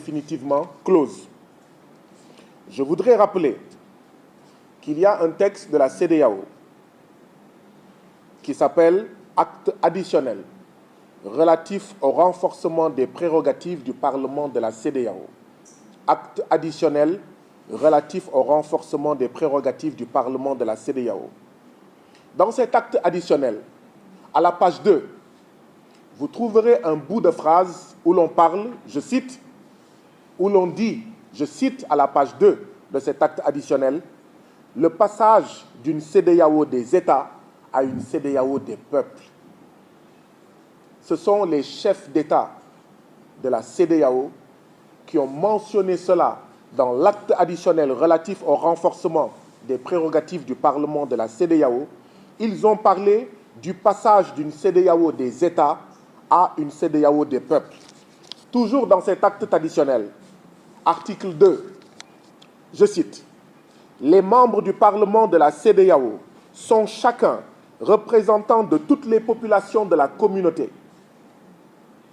définitivement close. Je voudrais rappeler qu'il y a un texte de la CEDEAO qui s'appelle « Acte additionnel relatif au renforcement des prérogatives du Parlement de la CEDEAO ». Acte additionnel relatif au renforcement des prérogatives du Parlement de la CEDEAO. Dans cet acte additionnel, à la page 2, vous trouverez un bout de phrase où l'on parle, je cite, où l'on dit, je cite à la page 2 de cet acte additionnel, le passage d'une CEDEAO des États à une CEDEAO des peuples. Ce sont les chefs d'État de la CEDEAO qui ont mentionné cela dans l'acte additionnel relatif au renforcement des prérogatives du Parlement de la CEDEAO. Ils ont parlé du passage d'une CEDEAO des États à une CEDEAO des peuples. Toujours dans cet acte additionnel, article 2, je cite, « Les membres du Parlement de la CEDEAO sont chacun représentants de toutes les populations de la communauté. »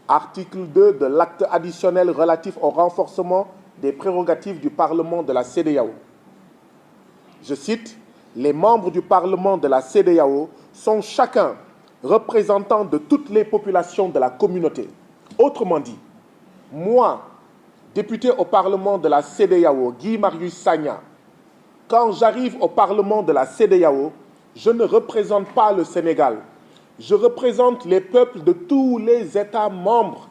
Article 2 de l'acte additionnel relatif au renforcement des prérogatives du Parlement de la CEDEAO. Je cite, « Les membres du Parlement de la CEDEAO sont chacun représentants de toutes les populations de la communauté. » Autrement dit, moi, député au Parlement de la CEDEAO, Guy Marius Sagna, quand j'arrive au Parlement de la CEDEAO, je ne représente pas le Sénégal. Je représente les peuples de tous les États membres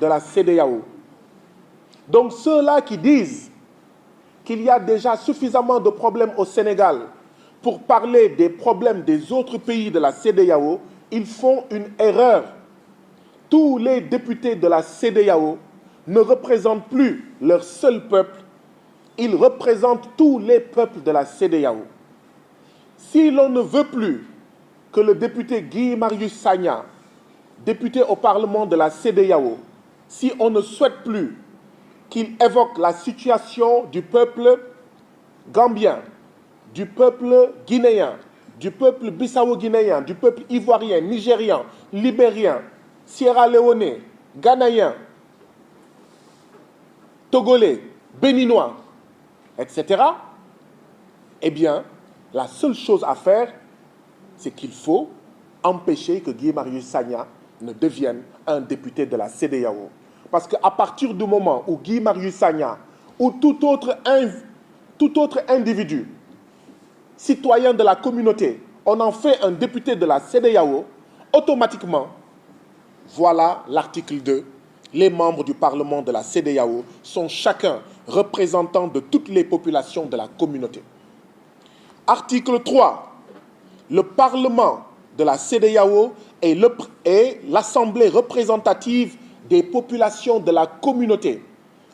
de la CEDEAO. Donc ceux-là qui disent qu'il y a déjà suffisamment de problèmes au Sénégal pour parler des problèmes des autres pays de la CEDEAO, ils font une erreur. Tous les députés de la CEDEAO ne représentent plus leur seul peuple, ils représentent tous les peuples de la CEDEAO. Si l'on ne veut plus que le député Guy Marius Sagna, député au Parlement de la CEDEAO, si on ne souhaite plus qu'il évoque la situation du peuple gambien, du peuple guinéen, du peuple bissau-guinéen, du peuple ivoirien, nigérian, libérien, sierra-léonais, ghanéen, togolais, béninois, etc., eh bien, la seule chose à faire, c'est qu'il faut empêcher que Guy Marius Sagna ne devienne un député de la CEDEAO. Parce qu'à partir du moment où Guy Marius Sagna ou tout autre individu, citoyen de la communauté, on en fait un député de la CEDEAO, automatiquement, voilà l'article 2. Les membres du Parlement de la CEDEAO sont chacun représentant de toutes les populations de la communauté. Article 3. Le Parlement de la CEDEAO est l'Assemblée représentative des populations de la communauté.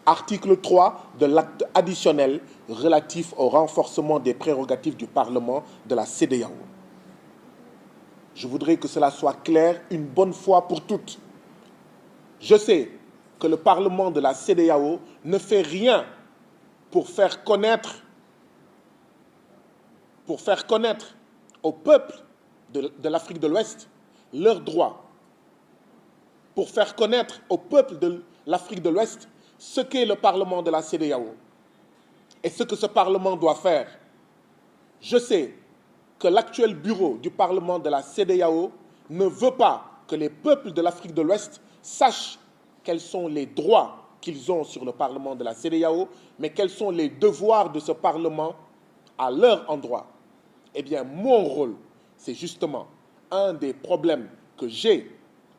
Article 3 de l'acte additionnel relatif au renforcement des prérogatives du Parlement de la CEDEAO. Je voudrais que cela soit clair une bonne fois pour toutes. Je sais que le Parlement de la CEDEAO ne fait rien pour faire connaître au peuple de l'Afrique de l'Ouest leurs droits, pour faire connaître au peuple de l'Afrique de l'Ouest ce qu'est le Parlement de la CEDEAO et ce que ce Parlement doit faire. Je sais que l'actuel bureau du Parlement de la CEDEAO ne veut pas que les peuples de l'Afrique de l'Ouest sachent quels sont les droits qu'ils ont sur le Parlement de la CEDEAO, mais quels sont les devoirs de ce Parlement à leur endroit. Eh bien, mon rôle, c'est justement un des problèmes que j'ai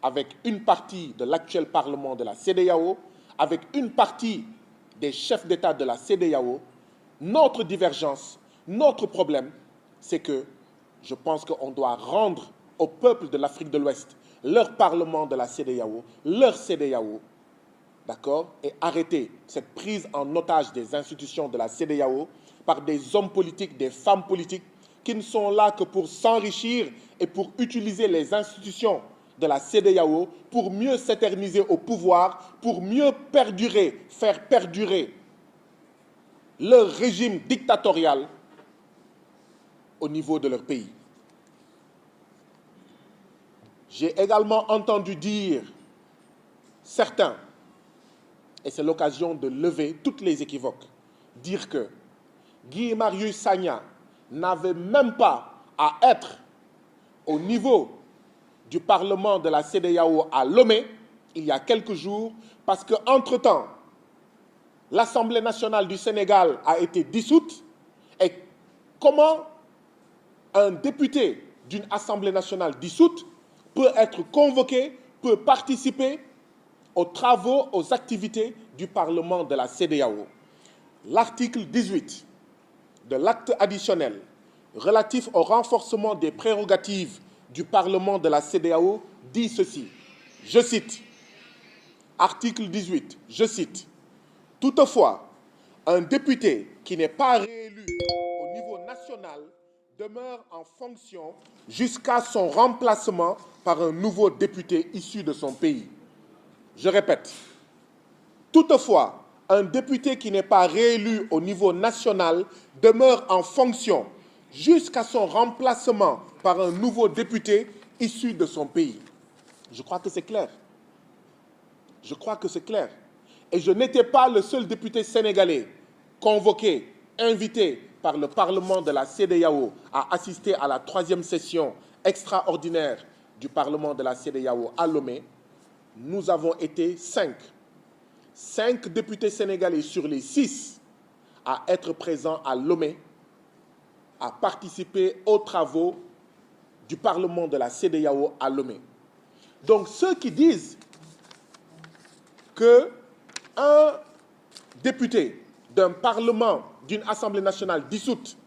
avec une partie de l'actuel Parlement de la CEDEAO, avec une partie des chefs d'État de la CEDEAO. Notre divergence, notre problème, c'est que je pense qu'on doit rendre au peuple de l'Afrique de l'Ouest leur Parlement de la CEDEAO, leur CEDEAO, d'accord, et arrêter cette prise en otage des institutions de la CEDEAO par des hommes politiques, des femmes politiques qui ne sont là que pour s'enrichir et pour utiliser les institutions de la CEDEAO pour mieux s'éterniser au pouvoir, pour mieux perdurer, faire perdurer leur régime dictatorial au niveau de leur pays. J'ai également entendu dire certains, et c'est l'occasion de lever toutes les équivoques. Dire que Guy Marius Sagna n'avait même pas à être au niveau du Parlement de la CEDEAO à Lomé, il y a quelques jours, parce qu'entre-temps, l'Assemblée nationale du Sénégal a été dissoute. Et comment un député d'une Assemblée nationale dissoute peut être convoqué, peut participer aux travaux, aux activités du Parlement de la CEDEAO? L'article 18 de l'acte additionnel relatif au renforcement des prérogatives du Parlement de la CEDEAO dit ceci, je cite, article 18, je cite, « Toutefois, un député qui n'est pas réélu au niveau national demeure en fonction jusqu'à son remplacement par un nouveau député issu de son pays. » Je répète, toutefois, un député qui n'est pas réélu au niveau national demeure en fonction jusqu'à son remplacement par un nouveau député issu de son pays. Je crois que c'est clair. Je crois que c'est clair. Et je n'étais pas le seul député sénégalais convoqué, invité par le Parlement de la CEDEAO à assister à la 3e session extraordinaire du Parlement de la CEDEAO à Lomé. Nous avons été 5 députés sénégalais sur les 6 à être présents à Lomé, à participer aux travaux du Parlement de la CEDEAO à Lomé. Donc ceux qui disent qu'un député d'un Parlement, d'une Assemblée nationale dissoute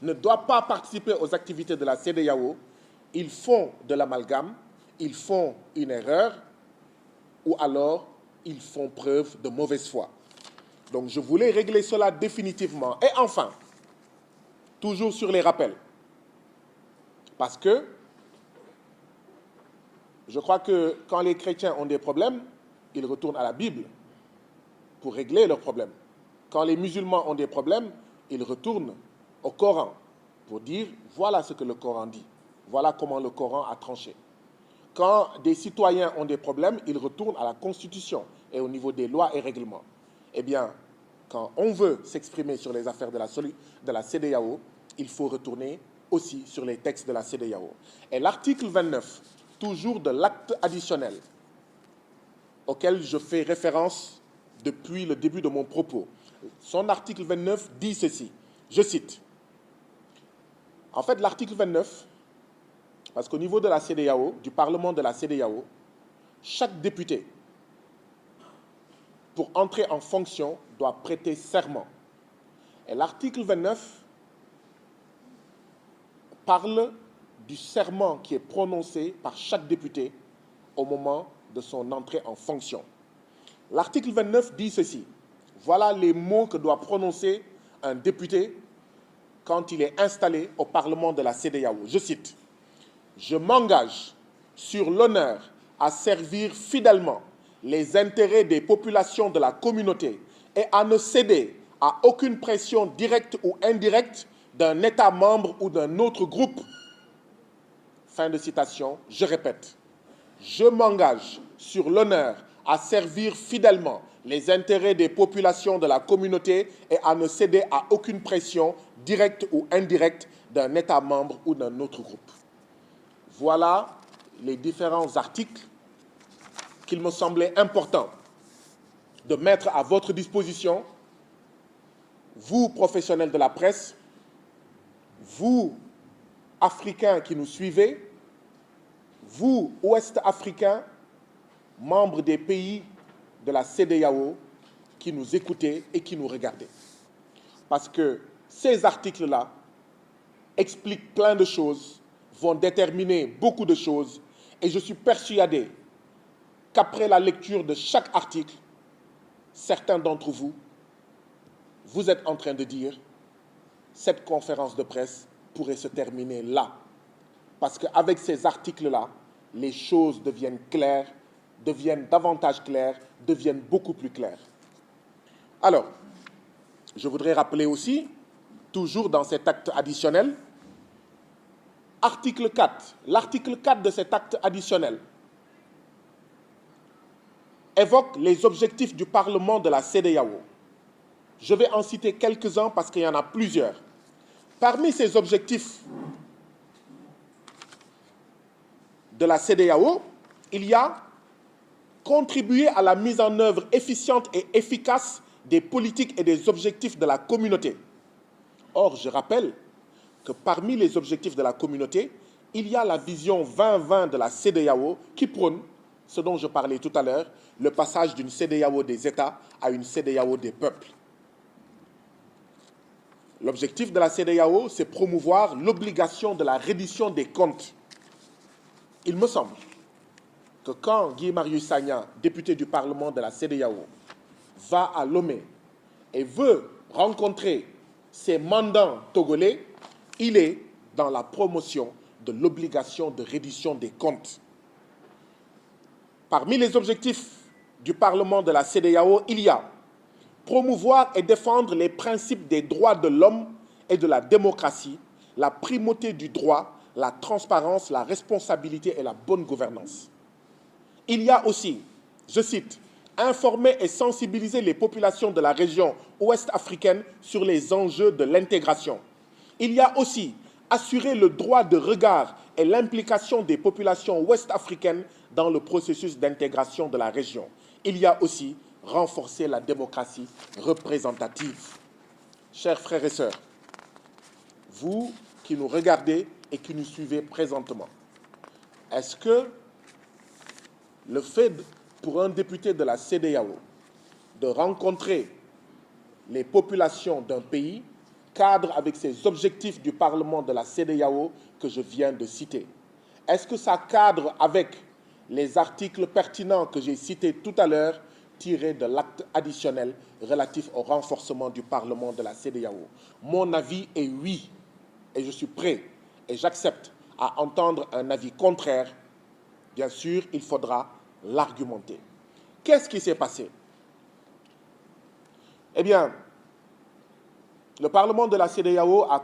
ne doit pas participer aux activités de la CEDEAO, ils font de l'amalgame, ils font une erreur, ou alors ils font preuve de mauvaise foi. Donc je voulais régler cela définitivement. Et enfin, toujours sur les rappels, parce que je crois que quand les chrétiens ont des problèmes, ils retournent à la Bible pour régler leurs problèmes. Quand les musulmans ont des problèmes, ils retournent au Coran pour dire voilà ce que le Coran dit, voilà comment le Coran a tranché. Quand des citoyens ont des problèmes, ils retournent à la Constitution et au niveau des lois et règlements. Eh bien, quand on veut s'exprimer sur les affaires de la CEDEAO, il faut retourner aussi sur les textes de la CEDEAO. Et l'article 29, toujours de l'acte additionnel, auquel je fais référence depuis le début de mon propos, son article 29 dit ceci, je cite. En fait, l'article 29, parce qu'au niveau de la CEDEAO, du Parlement de la CEDEAO, chaque député, pour entrer en fonction, doit prêter serment. Et l'article 29 parle du serment qui est prononcé par chaque député au moment de son entrée en fonction. L'article 29 dit ceci. Voilà les mots que doit prononcer un député quand il est installé au Parlement de la CEDEAO. Je cite. « Je m'engage sur l'honneur à servir fidèlement les intérêts des populations de la communauté et à ne céder à aucune pression directe ou indirecte d'un État membre ou d'un autre groupe. » Fin de citation. Je répète. Je m'engage sur l'honneur à servir fidèlement les intérêts des populations de la communauté et à ne céder à aucune pression directe ou indirecte d'un État membre ou d'un autre groupe. Voilà les différents articles qu'il me semblait important de mettre à votre disposition, vous, professionnels de la presse, vous, Africains qui nous suivez, vous, Ouest-Africains, membres des pays de la CEDEAO, qui nous écoutez et qui nous regardez. Parce que ces articles-là expliquent plein de choses, vont déterminer beaucoup de choses, et je suis persuadé qu'après la lecture de chaque article, certains d'entre vous, vous êtes en train de dire cette conférence de presse pourrait se terminer là. Parce qu'avec ces articles-là, les choses deviennent claires, deviennent davantage claires, deviennent beaucoup plus claires. Alors, je voudrais rappeler aussi, toujours dans cet acte additionnel, article 4. L'article 4 de cet acte additionnel évoque les objectifs du Parlement de la CEDEAO. Je vais en citer quelques-uns parce qu'il y en a plusieurs. Parmi ces objectifs de la CEDEAO, il y a contribuer à la mise en œuvre efficiente et efficace des politiques et des objectifs de la communauté. Or, je rappelle que parmi les objectifs de la communauté, il y a la vision 2020 de la CEDEAO qui prône, ce dont je parlais tout à l'heure, le passage d'une CEDEAO des États à une CEDEAO des peuples. L'objectif de la CEDEAO, c'est promouvoir l'obligation de la reddition des comptes. Il me semble que quand Guy Marius Sagna, député du Parlement de la CEDEAO, va à Lomé et veut rencontrer ses mandants togolais, il est dans la promotion de l'obligation de reddition des comptes. Parmi les objectifs du Parlement de la CEDEAO, il y a promouvoir et défendre les principes des droits de l'homme et de la démocratie, la primauté du droit, la transparence, la responsabilité et la bonne gouvernance. Il y a aussi, je cite, informer et sensibiliser les populations de la région ouest africaine sur les enjeux de l'intégration. Il y a aussi assurer le droit de regard et l'implication des populations ouest africaines dans le processus d'intégration de la région. Il y a aussi renforcer la démocratie représentative. Chers frères et sœurs, vous qui nous regardez et qui nous suivez présentement, est-ce que le fait pour un député de la CEDEAO de rencontrer les populations d'un pays cadre avec ces objectifs du Parlement de la CEDEAO que je viens de citer? Est-ce que ça cadre avec les articles pertinents que j'ai cités tout à l'heure, tirés de l'acte additionnel relatif au renforcement du Parlement de la CEDEAO? Mon avis est oui, et je suis prêt et j'accepte à entendre un avis contraire. Bien sûr, il faudra l'argumenter. Qu'est-ce qui s'est passé? Eh bien, le Parlement de la CEDEAO a